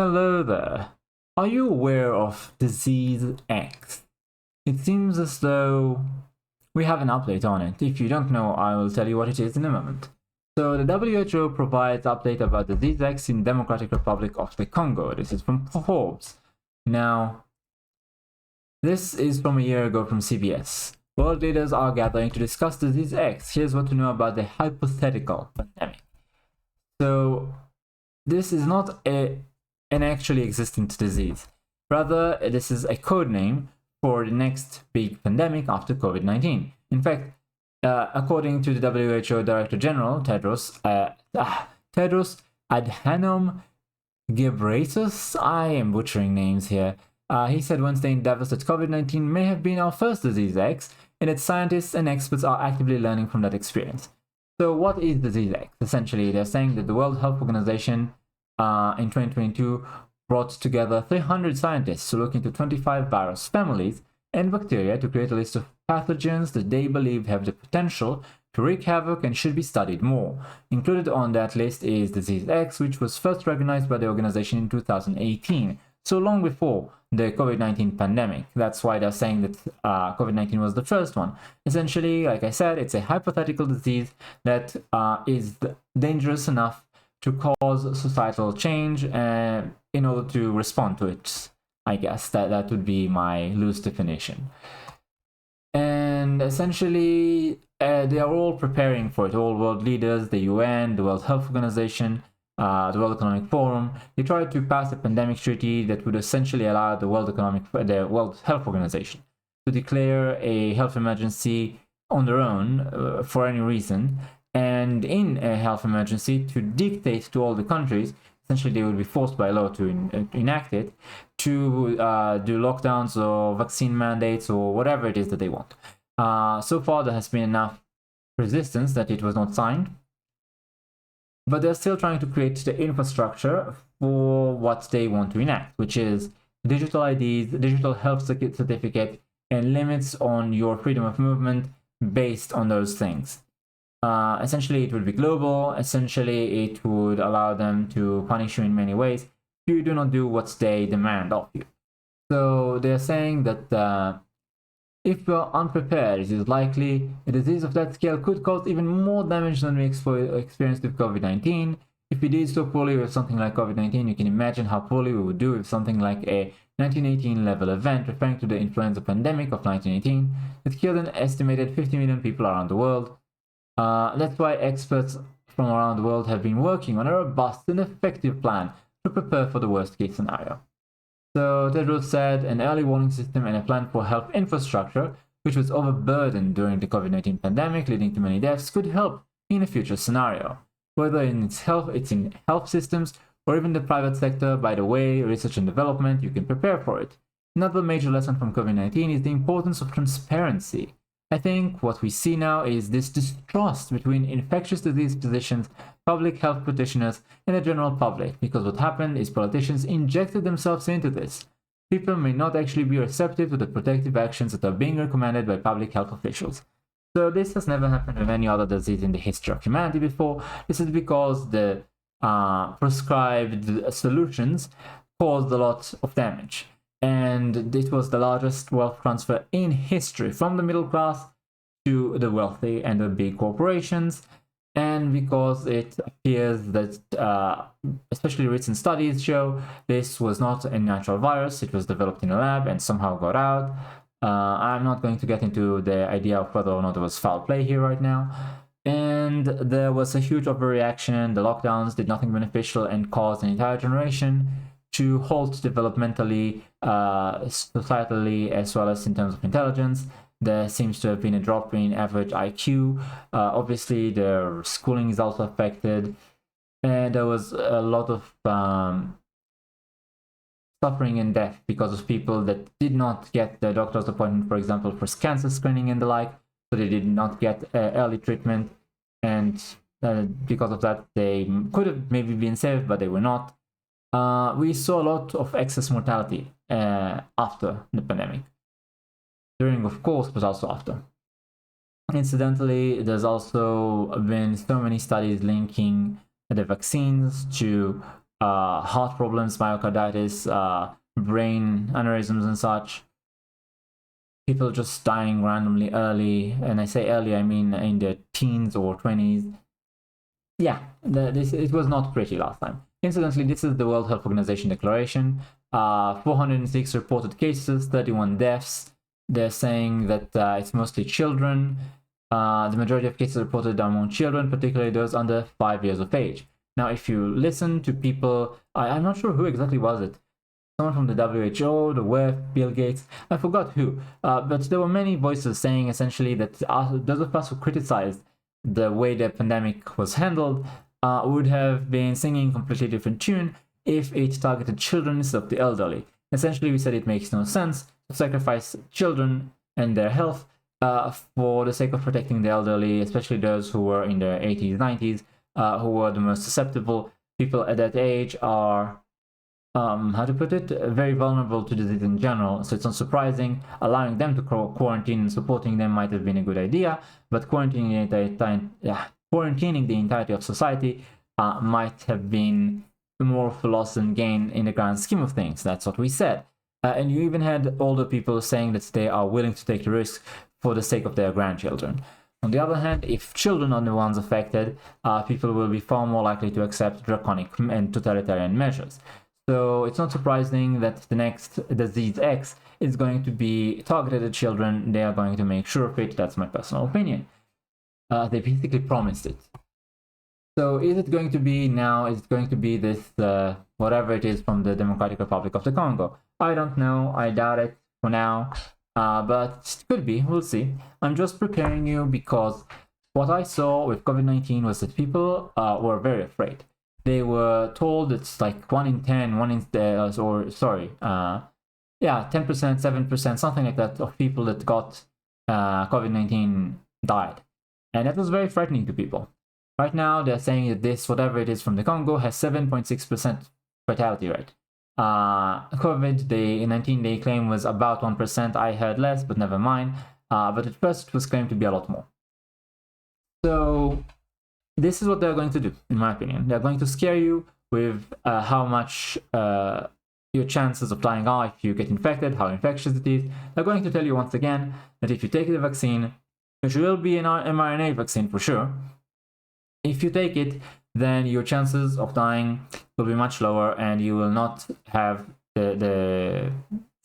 Hello there. Are you aware of disease X? It seems as though we have an update on it. If you don't know, I will tell you what it is in a moment. So the WHO provides update about disease X in Democratic Republic of the Congo. This is from Forbes. Now, this is from a year ago from CBS. World leaders are gathering to discuss disease X. Here's what to know about the hypothetical pandemic. So this is not an actually existent disease. Rather, this is a code name for the next big pandemic after COVID-19. In fact, according to the WHO Director General, Tedros Adhanom Ghebreyesus, I am butchering names here, he said Wednesday in Davos that COVID-19 may have been our first disease X, and that scientists and experts are actively learning from that experience. So what is disease X? Essentially, they're saying that the World Health Organization in 2022 brought together 300 scientists to look into 25 virus families and bacteria to create a list of pathogens that they believe have the potential to wreak havoc and should be studied more. Included on that list is disease X, which was first recognized by the organization in 2018, so long before the COVID-19 pandemic. That's why they're saying that COVID-19 was the first one. Essentially, like I said, it's a hypothetical disease that is dangerous enough to cause societal change in order to respond to it. I guess that would be my loose definition. And essentially, they are all preparing for it. All world leaders, the UN, the World Health Organization, the World Economic Forum. They tried to pass a pandemic treaty that would essentially allow the World Health Organization to declare a health emergency on their own for any reason, and in a health emergency to dictate to all the countries. Essentially, they would be forced by law to enact it, to do lockdowns or vaccine mandates or whatever it is that they want. So far, there has been enough resistance that it was not signed, but they're still trying to create the infrastructure for what they want to enact, which is digital IDs, digital health certificate, and limits on your freedom of movement based on those things. Essentially, it would be global. Essentially, it would allow them to punish you in many ways if you do not do what they demand of you. So they're saying that if you're unprepared, it is likely a disease of that scale could cause even more damage than we experienced with COVID-19. If we did so poorly with something like COVID-19, you can imagine how poorly we would do with something like a 1918 level event, referring to the influenza pandemic of 1918 that killed an estimated 50 million people around the world. That's why experts from around the world have been working on a robust and effective plan to prepare for the worst case scenario. So Tedros said an early warning system and a plan for health infrastructure, which was overburdened during the COVID-19 pandemic, leading to many deaths, could help in a future scenario. Whether it's in health systems or even the private sector, by the way, research and development, you can prepare for it. Another major lesson from COVID-19 is the importance of transparency. I think what we see now is this distrust between infectious disease physicians, public health practitioners, and the general public, because what happened is politicians injected themselves into this. People may not actually be receptive to the protective actions that are being recommended by public health officials. So this has never happened with any other disease in the history of humanity before. This is because the prescribed solutions caused a lot of damage. And it was the largest wealth transfer in history from the middle class to the wealthy and the big corporations. And because it appears that, especially recent studies show, this was not a natural virus, it was developed in a lab and somehow got out. I'm not going to get into the idea of whether or not there was foul play here right now. And there was a huge overreaction. The lockdowns did nothing beneficial and caused an entire generation to halt developmentally, societally, as well as in terms of intelligence. There seems to have been a drop in average IQ. Obviously, their schooling is also affected. And there was a lot of suffering and death because of people that did not get the doctor's appointment, for example, for cancer screening and the like. So they did not get early treatment. And because of that, they could have maybe been saved, but they were not. We saw a lot of excess mortality after the pandemic. During, of course, but also after. Incidentally, there's also been so many studies linking the vaccines to heart problems, myocarditis, brain aneurysms and such. People just dying randomly early, and I say early, I mean in their teens or 20s. Yeah, it was not pretty last time. Incidentally, this is the World Health Organization declaration. 406 reported cases, 31 deaths. They're saying that it's mostly children. The majority of cases reported are among children, particularly those under 5 years of age. Now, if you listen to people, I'm not sure who exactly was it. Someone from the WHO, the WEF, Bill Gates, I forgot who. But there were many voices saying essentially that those of us who criticized the way the pandemic was handled would have been singing a completely different tune if it targeted children instead of the elderly. Essentially, we said it makes no sense to sacrifice children and their health for the sake of protecting the elderly, especially those who were in their 80s, 90s, who were the most susceptible. People at that age are, how to put it, very vulnerable to disease in general. So it's not surprising. Allowing them to quarantine and supporting them might have been a good idea, but quarantining the entirety of society might have been more of a loss than gain in the grand scheme of things. That's what we said. And you even had older people saying that they are willing to take the risk for the sake of their grandchildren. On the other hand, if children are the ones affected, people will be far more likely to accept draconic and totalitarian measures. So it's not surprising that the next disease X is going to be targeted at children. They are going to make sure of it. That's my personal opinion. They basically promised it. So is it going to be now? Is it going to be this, whatever it is from the Democratic Republic of the Congo? I don't know. I doubt it for now. But it could be. We'll see. I'm just preparing you because what I saw with COVID-19 was that people were very afraid. They were told it's like 1 in 10, 10%, 7%, something like that, of people that got COVID-19 died. And that was very frightening to people. Right now, they're saying that this, whatever it is from the Congo, has 7.6% fatality rate. COVID-19 they claim was about 1%. I heard less, but never mind. But at first, it was claimed to be a lot more. So this is what they're going to do, in my opinion. They're going to scare you with how much your chances of dying are if you get infected, how infectious it is. They're going to tell you once again that if you take the vaccine, which will be an mRNA vaccine for sure, if you take it, then your chances of dying will be much lower and you will not have the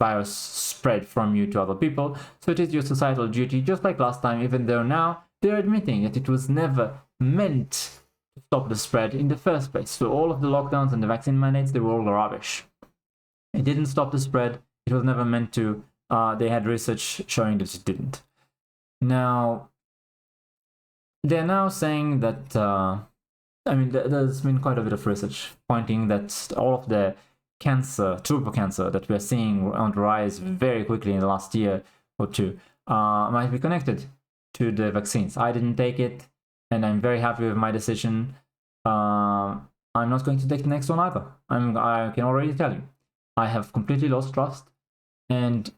virus spread from you to other people. So it is your societal duty, just like last time, even though now they're admitting that it was never meant to stop the spread in the first place. So all of the lockdowns and the vaccine mandates, they were all rubbish. It didn't stop the spread. It was never meant to. They had research showing that it didn't. Now, they're now saying that, there's been quite a bit of research pointing that all of the cancer, triple cancer that we're seeing on the rise very quickly in the last year or two might be connected to the vaccines. I didn't take it, and I'm very happy with my decision. I'm not going to take the next one either. I can already tell you. I have completely lost trust, and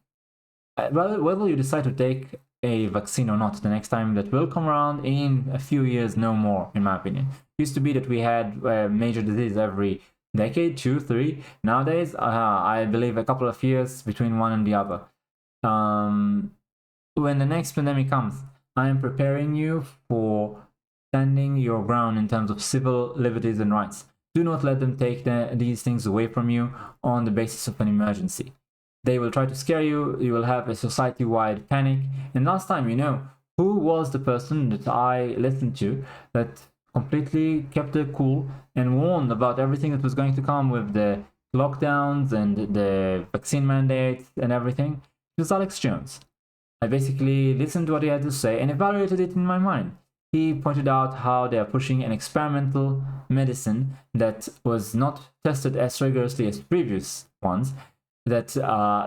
whether you decide to take a vaccine or not, the next time that will come around in a few years, no more, in my opinion. It used to be that we had major disease every decade, 2, 3. Nowadays, I believe a couple of years between one and the other. When the next pandemic comes, I am preparing you for standing your ground in terms of civil liberties and rights. Do not let them take these things away from you on the basis of an emergency. They will try to scare you. You will have a society-wide panic. And last time, who was the person that I listened to that completely kept it cool and warned about everything that was going to come with the lockdowns and the vaccine mandates and everything? It was Alex Jones. I basically listened to what he had to say and evaluated it in my mind. He pointed out how they are pushing an experimental medicine that was not tested as rigorously as previous ones, that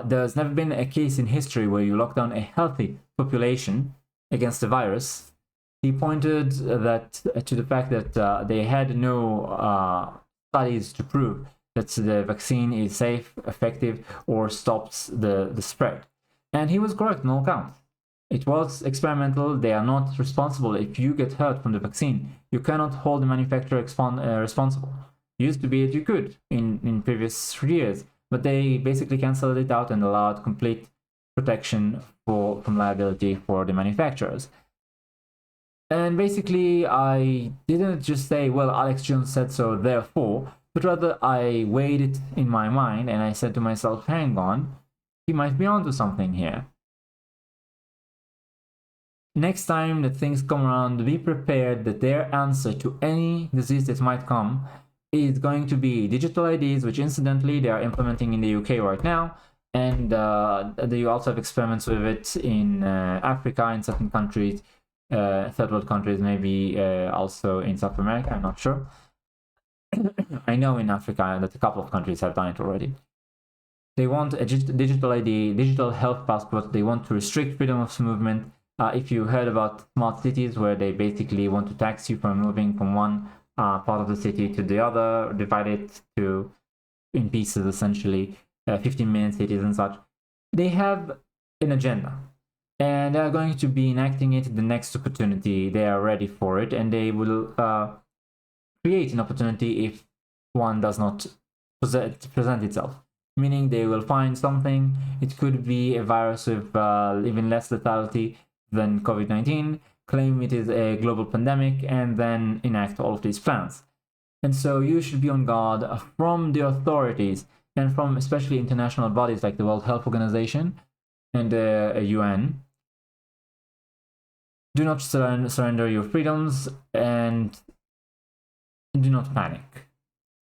there's never been a case in history where you lock down a healthy population against the virus. He pointed to the fact that they had no studies to prove that the vaccine is safe, effective, or stops the spread. And he was correct on all counts. It was experimental. They are not responsible if you get hurt from the vaccine. You cannot hold the manufacturer responsible. Used to be that you could in previous years, but they basically canceled it out and allowed complete protection from liability for the manufacturers. And basically, I didn't just say, well, Alex Jones said so, therefore, but rather I weighed it in my mind and I said to myself, hang on, he might be onto something here. Next time that things come around, be prepared that their answer to any disease that might come is going to be digital IDs, which incidentally they are implementing in the UK right now, and they also have experiments with it in Africa, in certain countries, third world countries, maybe also in South America, I'm not sure. I know in Africa that a couple of countries have done it already. They want a digital ID, digital health passport. They want to restrict freedom of movement. If you heard about smart cities, where they basically want to tax you for moving from one part of the city to the other, divide it in pieces, essentially, 15-minute cities and such. They have an agenda, and they are going to be enacting it the next opportunity. They are ready for it, and they will create an opportunity if one does not present itself. Meaning they will find something. It could be a virus with even less lethality than COVID-19, claim it is a global pandemic, and then enact all of these plans. And so you should be on guard from the authorities and from especially international bodies like the World Health Organization and the UN. Do not surrender your freedoms, and do not panic.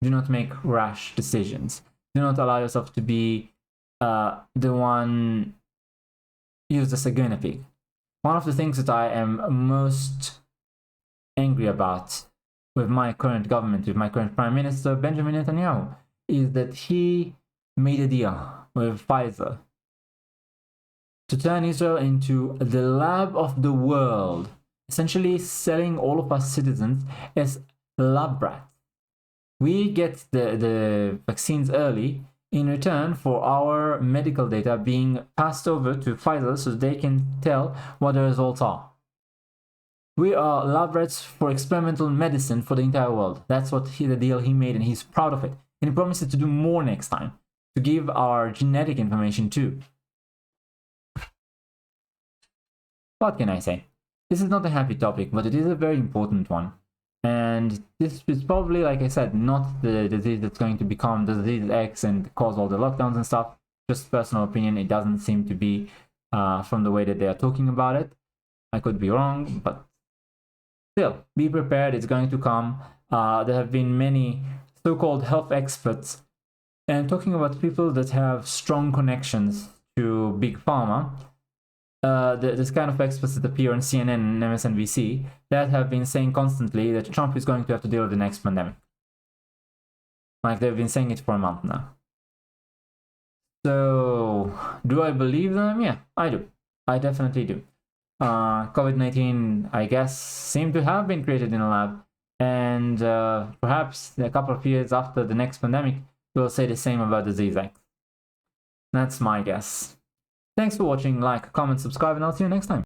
Do not make rash decisions. Do not allow yourself to be the one used as a guinea pig. One of the things that I am most angry about with my current government, with my current Prime Minister, Benjamin Netanyahu, is that he made a deal with Pfizer to turn Israel into the lab of the world, essentially selling all of us citizens as lab rats. We get the vaccines early in return for our medical data being passed over to Pfizer so they can tell what the results are. We are lab rats for experimental medicine for the entire world. That's what the deal he made, and he's proud of it. And he promises to do more next time, to give our genetic information too. What can I say? This is not a happy topic, but it is a very important one. And this is probably, like I said, not the disease that's going to become the disease X and cause all the lockdowns and stuff. Just personal opinion, it doesn't seem to be from the way that they are talking about it. I could be wrong, but still, be prepared, it's going to come. There have been many so-called health experts, and talking about people that have strong connections to Big Pharma, this kind of experts that appear on CNN and MSNBC that have been saying constantly that Trump is going to have to deal with the next pandemic. Like they've been saying it for a month now. So, do I believe them? Yeah, I do. I definitely do. COVID-19, I guess, seemed to have been created in a lab, and perhaps a couple of years after the next pandemic, we'll say the same about disease X. That's my guess. Thanks for watching, like, comment, subscribe, and I'll see you next time.